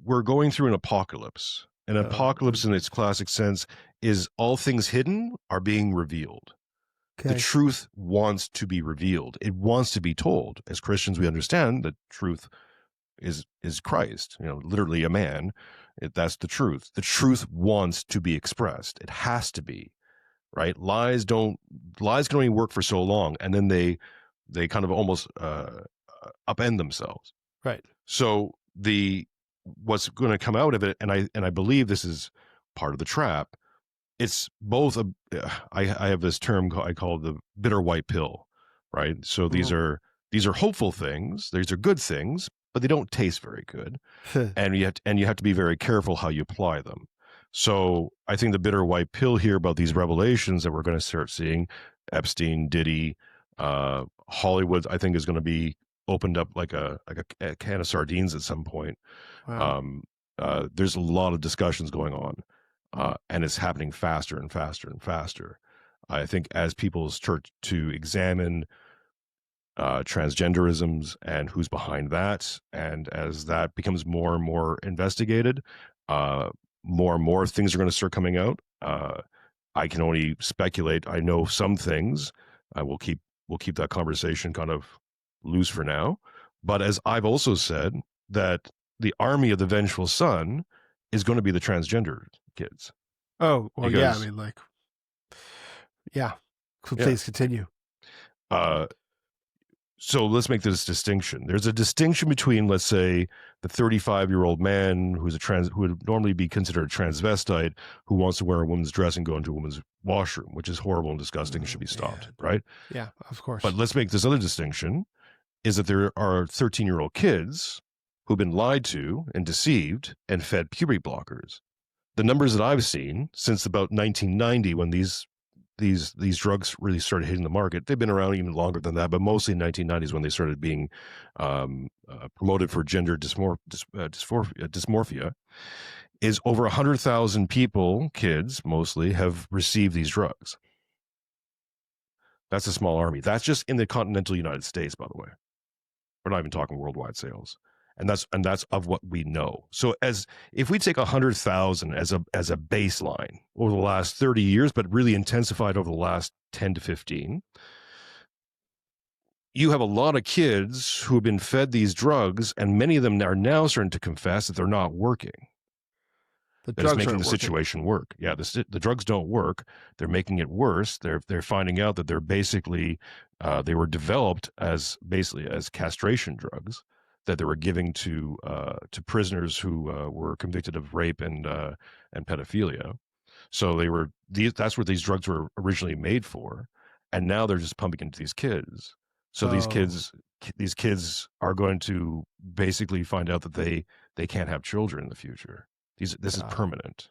we're going through an apocalypse. An apocalypse in its classic sense is all things hidden are being revealed. Okay. The truth wants to be revealed. It wants to be told. As Christians, we understand that truth is Christ, literally a man. That's the truth. The truth wants to be expressed. It has to be, right? Lies can only work for so long, and then they kind of almost upend themselves. Right. So what's going to come out of it, and I believe this is part of the trap. It's both I have this term I call the bitter white pill, right? So these are hopeful things. These are good things, but they don't taste very good. and you have to be very careful how you apply them. So I think the bitter white pill here about these revelations that we're going to start seeing, Epstein, Diddy, Hollywood, I think is going to be opened up like a can of sardines at some point. Wow. There's a lot of discussions going on, and it's happening faster and faster and faster. I think as people start to examine transgenderisms and who's behind that, and as that becomes more and more investigated, more and more things are going to start coming out. I can only speculate. I know some things. We'll keep that conversation kind of loose for now. But as I've also said, that the army of the Vengeful Son is going to be the transgender kids. Oh, well, because, yeah, I mean, please continue. So let's make this distinction. There's a distinction between, let's say, the 35-year-old man who would normally be considered a transvestite, who wants to wear a woman's dress and go into a woman's washroom, which is horrible and disgusting and should be stopped, right? Yeah, of course. But let's make this other distinction, is that there are 13-year-old kids who've been lied to and deceived and fed puberty blockers. The numbers that I've seen since about 1990, when these drugs really started hitting the market, they've been around even longer than that, but mostly in 1990s when they started being promoted for gender dysmorphia, is over 100,000 people, kids mostly, have received these drugs. That's a small army. That's just in the continental United States, by the way. We're not even talking worldwide sales. And that's of what we know. So if we take 100,000 as a baseline over the last 30 years, but really intensified over the last 10 to 15, you have a lot of kids who have been fed these drugs, and many of them are now starting to confess that they're not working. That's making the situation work. Yeah, the drugs don't work. They're making it worse. They're finding out that they're basically they were developed as castration drugs that they were giving to prisoners who were convicted of rape and pedophilia. So that's what these drugs were originally made for, and now they're just pumping into these kids. So these kids are going to basically find out that they can't have children in the future. This is permanent.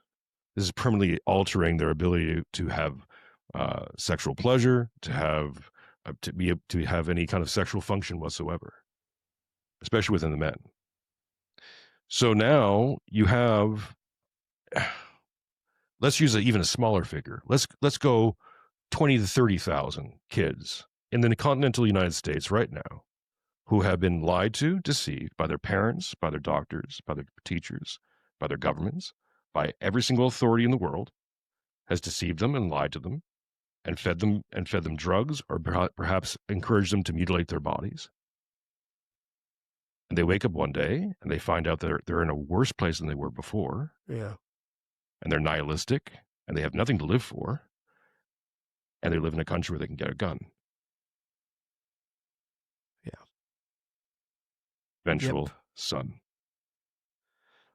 This is permanently altering their ability to have sexual pleasure, to have any kind of sexual function whatsoever, especially within the men. So now you have, let's use even a smaller figure. Let's go 20 to 30,000 kids in the continental United States right now who have been lied to, deceived by their parents, by their doctors, by their teachers, by their governments, by every single authority in the world, has deceived them and lied to them and fed them drugs, or perhaps encouraged them to mutilate their bodies. And they wake up one day and they find out that they're in a worse place than they were before. Yeah. And they're nihilistic and they have nothing to live for. And they live in a country where they can get a gun. Yeah. Vengeful Son.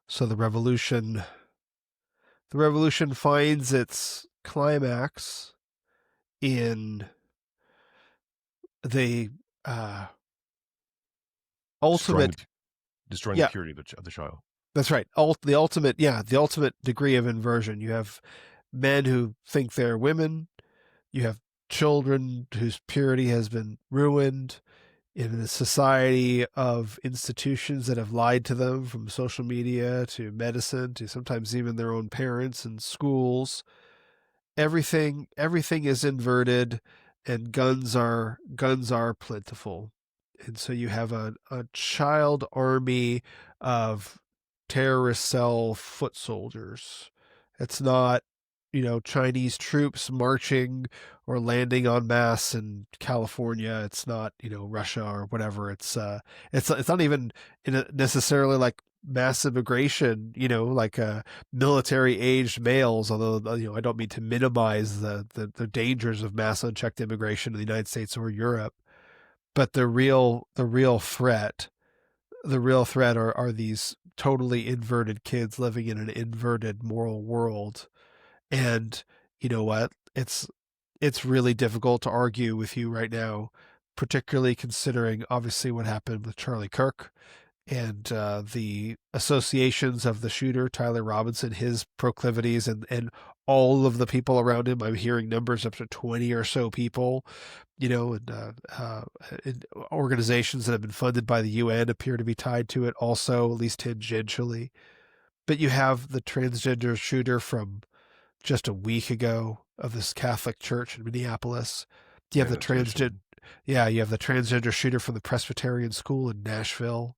So the revolution finds its climax in the ultimate destroying the purity of the child. That's right. The ultimate degree of inversion. You have men who think they're women. You have children whose purity has been ruined in a society of institutions that have lied to them, from social media to medicine to sometimes even their own parents and schools. Everything is inverted, and guns are plentiful. And so you have a child army of terrorist cell foot soldiers. It's not, Chinese troops marching or landing en masse in California. It's not, Russia or whatever. It's not even necessarily like massive aggression, like military aged males, although, I don't mean to minimize the dangers of mass unchecked immigration in the United States or Europe, but the real threat are these totally inverted kids living in an inverted moral world. And you know what? It's really difficult to argue with you right now, particularly considering obviously what happened with Charlie Kirk and the associations of the shooter, Tyler Robinson, his proclivities, and all of the people around him. I'm hearing numbers up to 20 or so people, and organizations that have been funded by the UN appear to be tied to it also, at least tangentially. But you have the transgender shooter from just a week ago of this Catholic church in Minneapolis. You have the transgender shooter from the Presbyterian school in Nashville.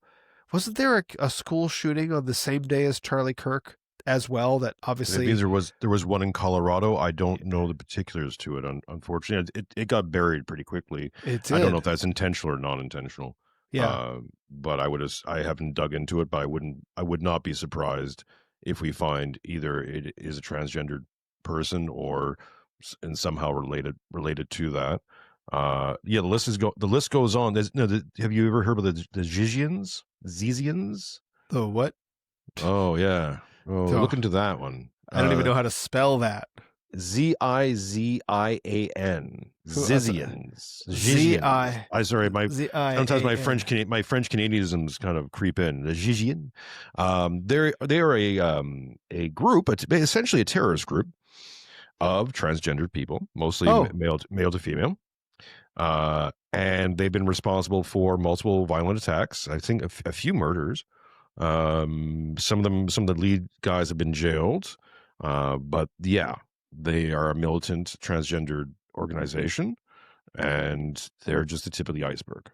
Wasn't there a school shooting on the same day as Charlie Kirk as well? That obviously there was one in Colorado. I don't know the particulars to it. Unfortunately, it got buried pretty quickly. It did. I don't know if that's intentional or non-intentional. Yeah. But I haven't dug into it, but I would not be surprised if we find either it is a transgendered person or and somehow related to that. The list goes on. Have you ever heard of the Zizians? The what? Oh yeah. Oh, look into that one. I don't even know how to spell that. Zizian. Zizians. Sorry, sometimes my French Canadianisms kind of creep in. The Zizian. They are a group, essentially a terrorist group of transgendered people, mostly male to female. And they've been responsible for multiple violent attacks. I think a few murders. Some of the lead guys have been jailed. But yeah, they are a militant transgendered organization, and they're just the tip of the iceberg.